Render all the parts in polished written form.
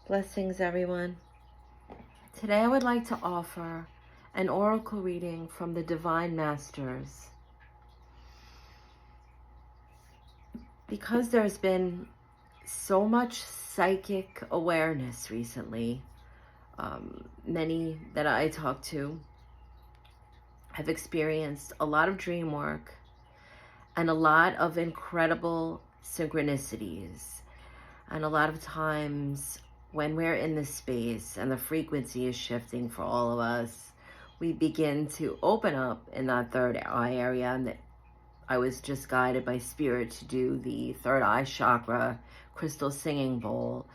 Blessings, everyone. Today I would like to offer an oracle reading from the Divine Masters. Because there's been so much psychic awareness recently, many that I talk to have experienced a lot of dream work and a lot of incredible synchronicities. And a lot of times when we're in this space and the frequency is shifting for all of us, we begin to open up in that third eye area. And I was just guided by spirit to do the third eye chakra crystal singing bowl,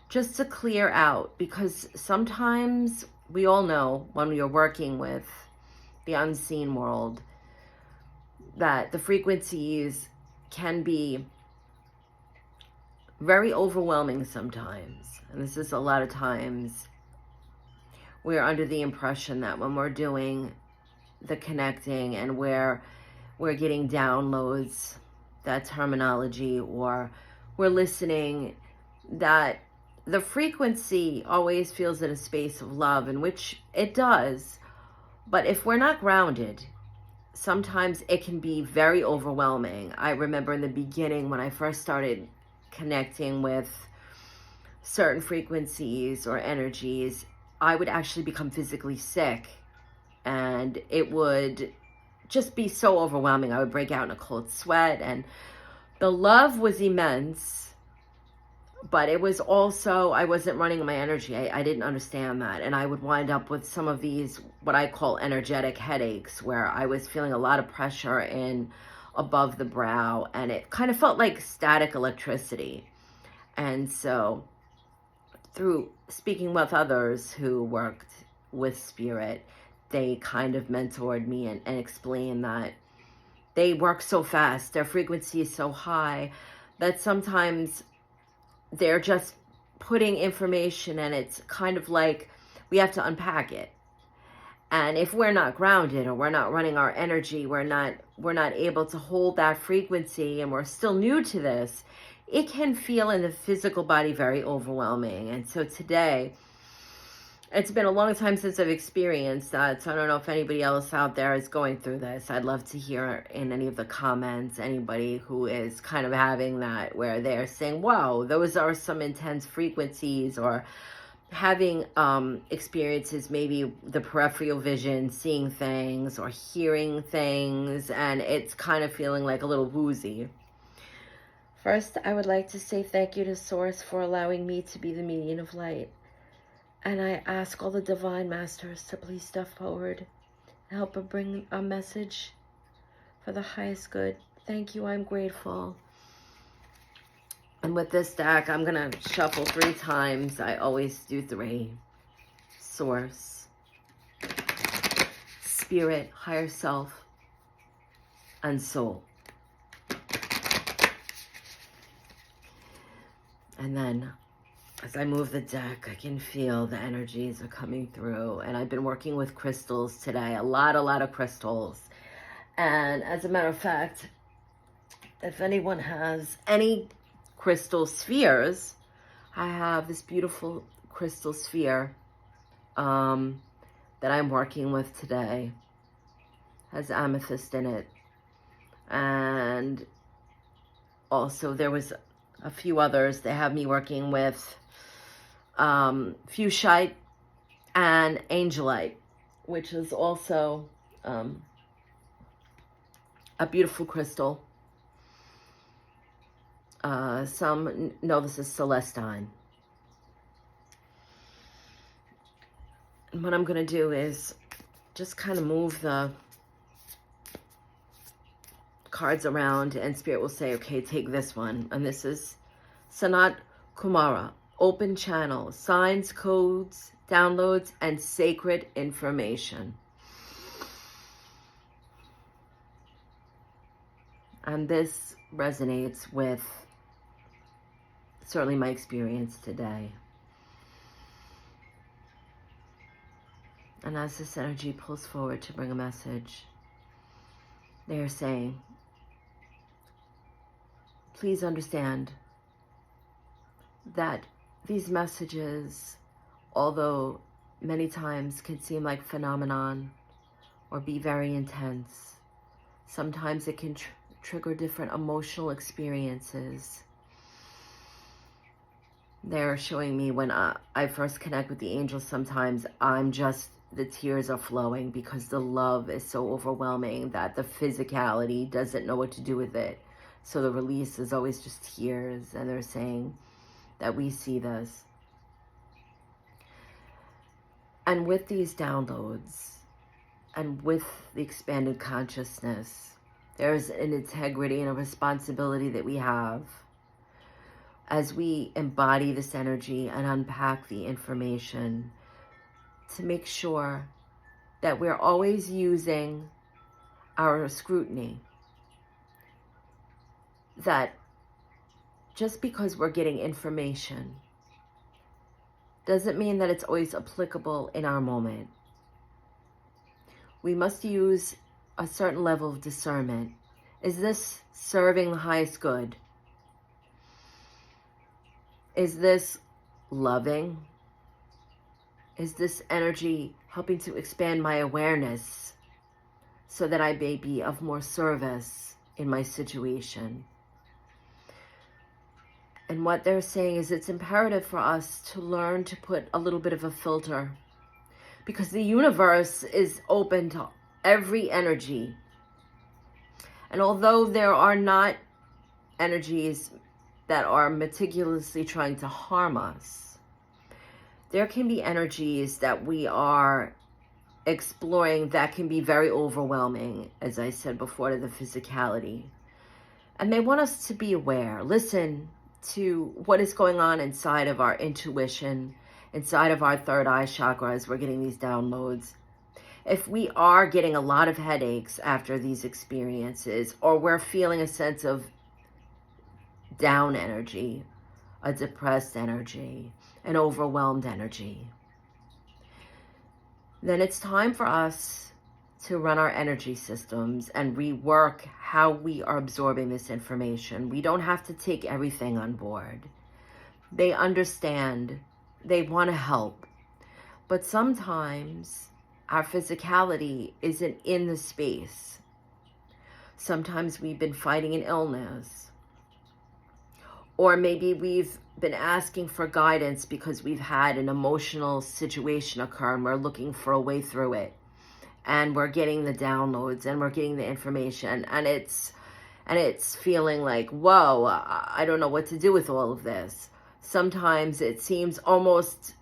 just to clear out, because sometimes we all know when we are working with the unseen world that the frequencies can be very overwhelming sometimes. And this is a lot of times we're under the impression that when we're doing the connecting and we're getting downloads, that terminology, or we're listening, that the frequency always feels in a space of love, in which it does. But if we're not grounded, sometimes it can be very overwhelming. I remember in the beginning when I first started connecting with certain frequencies or energies, I would actually become physically sick, and it would just be so overwhelming. I would break out in a cold sweat, and the love was immense, but it was also, I wasn't running my energy. I didn't understand that. And I would wind up with some of these, what I call energetic headaches, where I was feeling a lot of pressure in above the brow, and it kind of felt like static electricity. And so through speaking with others who worked with spirit, they kind of mentored me and explained that they work so fast, their frequency is so high, that sometimes they're just putting information, and it's kind of like we have to unpack it. And if we're not grounded, or we're not running our energy, we're not able to hold that frequency, and we're still new to this, it can feel in the physical body very overwhelming. And so today, it's been a long time since I've experienced that, so I don't know if anybody else out there is going through this. I'd love to hear in any of the comments anybody who is kind of having that, where they're saying, wow, those are some intense frequencies, or having experiences, maybe the peripheral vision, seeing things or hearing things, and it's kind of feeling like a little woozy. First, I would like to say thank you to Source for allowing me to be the medium of light. And I ask all the Divine Masters to please step forward and help bring a message for the highest good. Thank you, I'm grateful. And with this deck, I'm going to shuffle 3 times. I always do 3. Source, Spirit, Higher Self, and Soul. And then as I move the deck, I can feel the energies are coming through. And I've been working with crystals today, a lot of crystals. And as a matter of fact, if anyone has any crystal spheres, I have this beautiful crystal sphere that I'm working with today. Has amethyst in it. And also there was a few others. They have me working with fuchsite and angelite, which is also a beautiful crystal. Some know this is celestine. And what I'm going to do is just kind of move the cards around, and Spirit will say, okay, take this one. And this is Sanat Kumara, open channel, signs, codes, downloads, and sacred information. And this resonates with certainly my experience today. And as this energy pulls forward to bring a message, they are saying, please understand that these messages, although many times can seem like phenomenon or be very intense, sometimes it can trigger different emotional experiences. They're showing me when I first connect with the angels, sometimes the tears are flowing because the love is so overwhelming that the physicality doesn't know what to do with it. So the release is always just tears, and they're saying that we see this. And with these downloads and with the expanded consciousness, there's an integrity and a responsibility that we have as we embody this energy and unpack the information to make sure that we're always using our scrutiny. That just because we're getting information doesn't mean that it's always applicable in our moment. We must use a certain level of discernment. Is this serving the highest good? Is this loving? Is this energy helping to expand my awareness so that I may be of more service in my situation? And what they're saying is it's imperative for us to learn to put a little bit of a filter, because the universe is open to every energy. And although there are not energies that are meticulously trying to harm us, there can be energies that we are exploring that can be very overwhelming, as I said before, to the physicality. And they want us to be aware, listen to what is going on inside of our intuition, inside of our third eye chakra as we're getting these downloads. If we are getting a lot of headaches after these experiences, or we're feeling a sense of down energy, a depressed energy, an overwhelmed energy, then it's time for us to run our energy systems and rework how we are absorbing this information. We don't have to take everything on board. They understand, they want to help, but sometimes our physicality isn't in the space. Sometimes we've been fighting an illness, or maybe we've been asking for guidance because we've had an emotional situation occur and we're looking for a way through it. And we're getting the downloads and we're getting the information, and it's feeling like, whoa, I don't know what to do with all of this. Sometimes it seems almost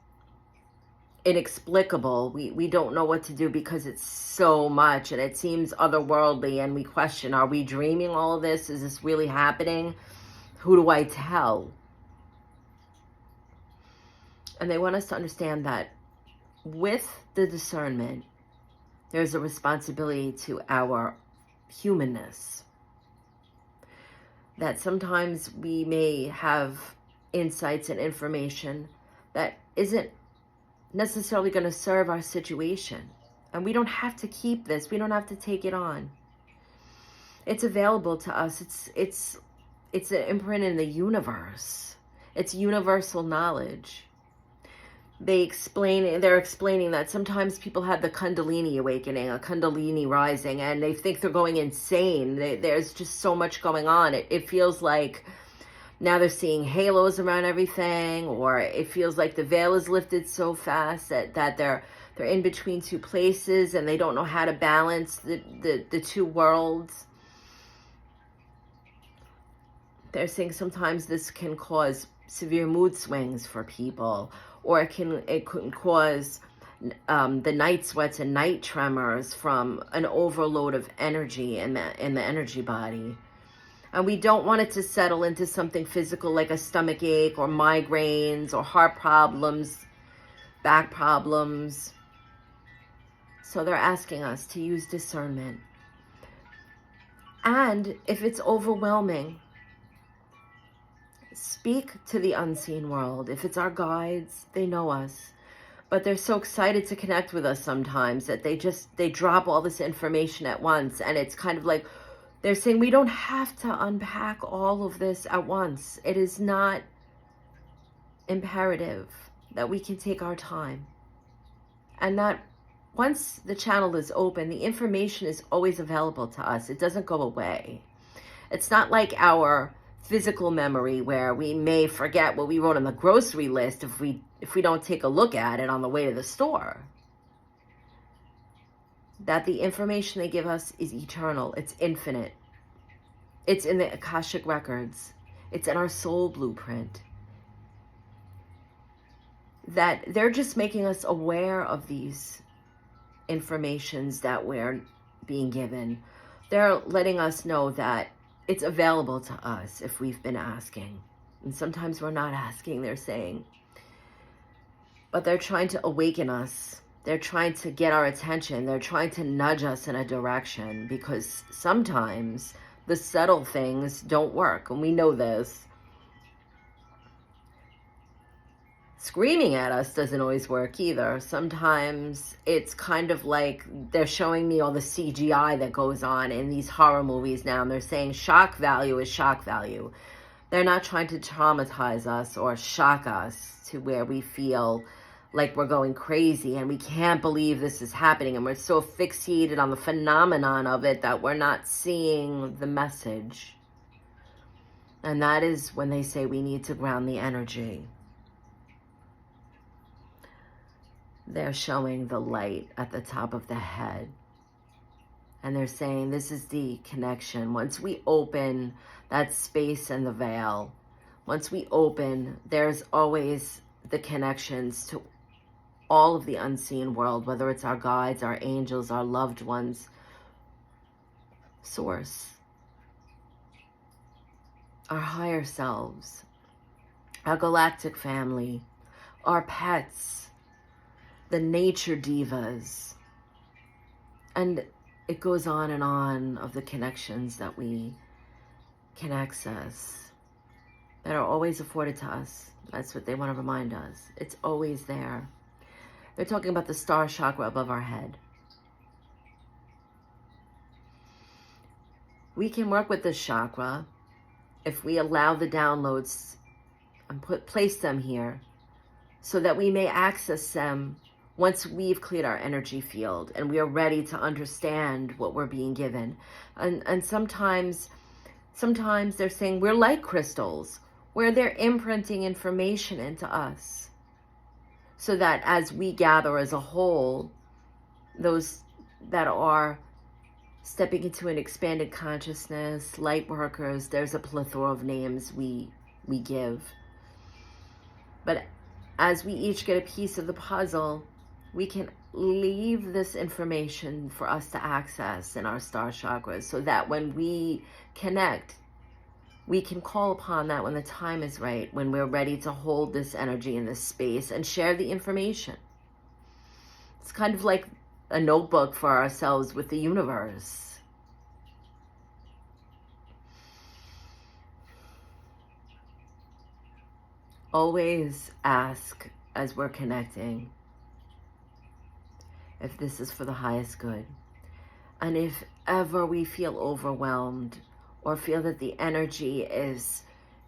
inexplicable. We don't know what to do because it's so much and it seems otherworldly, and we question, are we dreaming all of this? Is this really happening? Who do I tell? And they want us to understand that with the discernment, there's a responsibility to our humanness. That sometimes we may have insights and information that isn't necessarily going to serve our situation. And we don't have to keep this. We don't have to take it on. It's available to us. It's an imprint in the universe. It's universal knowledge. They're explaining that sometimes people have the Kundalini awakening, a Kundalini rising, and they think they're going insane. There's just so much going on. It feels like now they're seeing halos around everything, or it feels like the veil is lifted so fast that they're in between two places and they don't know how to balance the two worlds. They're saying sometimes this can cause severe mood swings for people, or it can cause the night sweats and night tremors from an overload of energy in the energy body. And we don't want it to settle into something physical like a stomach ache or migraines or heart problems, back problems. So they're asking us to use discernment. And if it's overwhelming, speak to the unseen world. If it's our guides, they know us. But they're so excited to connect with us sometimes that they drop all this information at once. And it's kind of like, they're saying we don't have to unpack all of this at once. It is not imperative that we can take our time, and that once the channel is open, the information is always available to us. It doesn't go away. It's not like our physical memory where we may forget what we wrote on the grocery list if we don't take a look at it on the way to the store. That the information they give us is eternal. It's infinite. It's in the Akashic records. It's in our soul blueprint. That they're just making us aware of these informations that we're being given. They're letting us know that it's available to us if we've been asking. And sometimes we're not asking, they're saying. But they're trying to awaken us. They're trying to get our attention. They're trying to nudge us in a direction, because sometimes the subtle things don't work. And we know this. Screaming at us doesn't always work either. Sometimes it's kind of like they're showing me all the CGI that goes on in these horror movies now, and they're saying shock value is shock value. They're not trying to traumatize us or shock us to where we feel like we're going crazy and we can't believe this is happening, and we're so fixated on the phenomenon of it that we're not seeing the message. And that is when they say we need to ground the energy. They're showing the light at the top of the head. And they're saying this is the connection. Once we open that space and the veil, once we open, there's always the connections to all of the unseen world, whether it's our guides, our angels, our loved ones, source, our higher selves, our galactic family, our pets, the nature divas, and it goes on of the connections that we can access that are always afforded to us. That's what they want to remind us. It's always there. They're talking about the star chakra above our head. We can work with this chakra if we allow the downloads and place them here so that we may access them once we've cleared our energy field and we are ready to understand what we're being given. And sometimes they're saying we're like crystals, where they're imprinting information into us, so that as we gather as a whole, those that are stepping into an expanded consciousness, light workers, there's a plethora of names we give. But as we each get a piece of the puzzle, we can leave this information for us to access in our star chakras, so that when we connect, we can call upon that when the time is right, when we're ready to hold this energy in this space and share the information. It's kind of like a notebook for ourselves with the universe. Always ask as we're connecting if this is for the highest good. And if ever we feel overwhelmed or feel that the energy is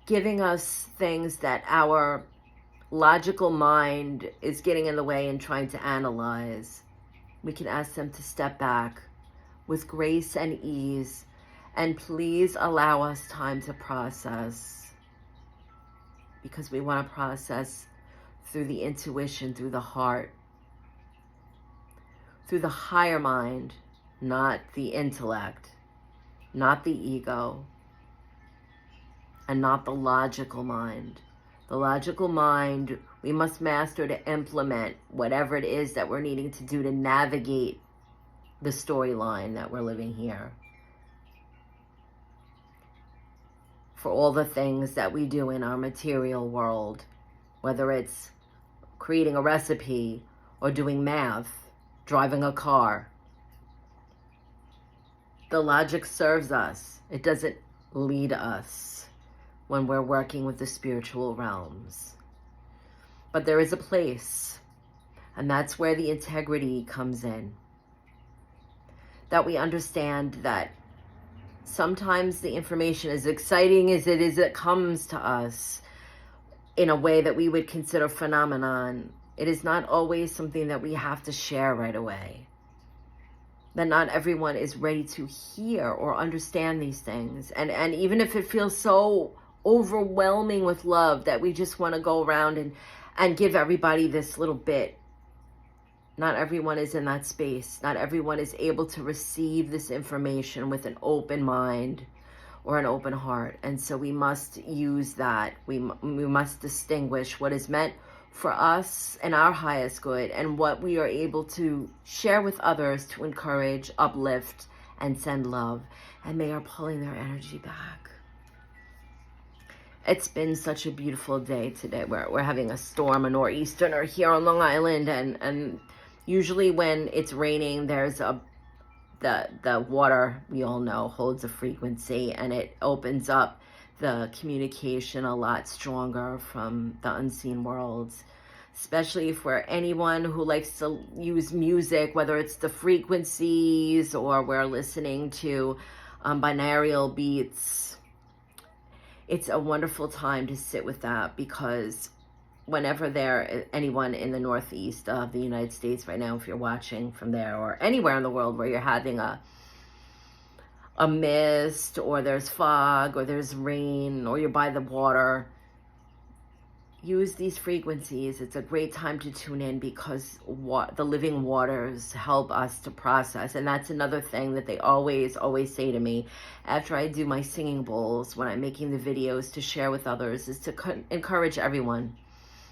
giving us things that our logical mind is getting in the way and trying to analyze, we can ask them to step back with grace and ease, and please allow us time to process, because we want to process through the intuition, through the heart, through the higher mind, not the intellect, not the ego, and not the logical mind. The logical mind, we must master to implement whatever it is that we're needing to do to navigate the storyline that we're living here. For all the things that we do in our material world, whether it's creating a recipe or doing math, driving a car. The logic serves us. It doesn't lead us when we're working with the spiritual realms. But there is a place, and that's where the integrity comes in. That we understand that sometimes the information, as exciting as it is, it comes to us, in a way that we would consider phenomenon, it is not always something that we have to share right away. That not everyone is ready to hear or understand these things. And even if it feels so overwhelming with love that we just want to go around and give everybody this little bit, not everyone is in that space. Not everyone is able to receive this information with an open mind or an open heart. And so we must use that. We must distinguish what is meant for us and our highest good and what we are able to share with others to encourage, uplift, and send love. And they are pulling their energy back. It's been such a beautiful day today. We're having a storm, a nor'easter here on Long Island, and usually when it's raining, there's the water, we all know, holds a frequency, and it opens up the communication a lot stronger from the unseen worlds, especially for anyone who likes to use music, whether it's the frequencies or we're listening to binaural beats. It's a wonderful time to sit with that, because whenever anyone in the Northeast of the United States right now, if you're watching from there, or anywhere in the world where you're having a mist, or there's fog, or there's rain, or you're by the water, use these frequencies. It's a great time to tune in, because the living waters help us to process. And that's another thing that they always say to me after I do my singing bowls, when I'm making the videos to share with others, is to encourage everyone,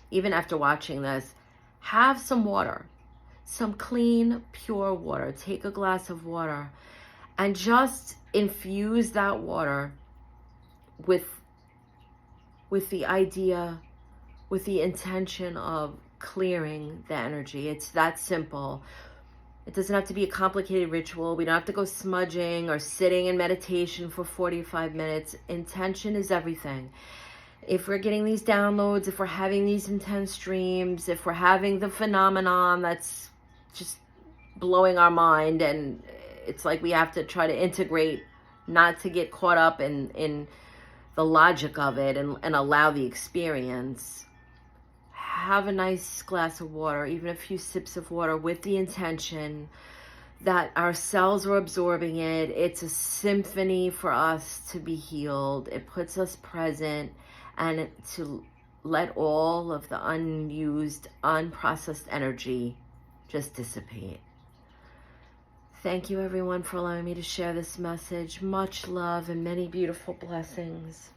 even after watching this, have some water, some clean, pure water. Take a glass of water and just infuse that water with the idea, with the intention of clearing the energy. It's that simple. It doesn't have to be a complicated ritual. We don't have to go smudging or sitting in meditation for 45 minutes. Intention is everything. If we're getting these downloads, if we're having these intense dreams, if we're having the phenomenon that's just blowing our mind, and it's like we have to try to integrate, not to get caught up in the logic of it, and allow the experience. Have a nice glass of water, even a few sips of water, with the intention that our cells are absorbing it. It's a symphony for us to be healed. It puts us present, and to let all of the unused, unprocessed energy just dissipate. Thank you, everyone, for allowing me to share this message. Much love and many beautiful blessings.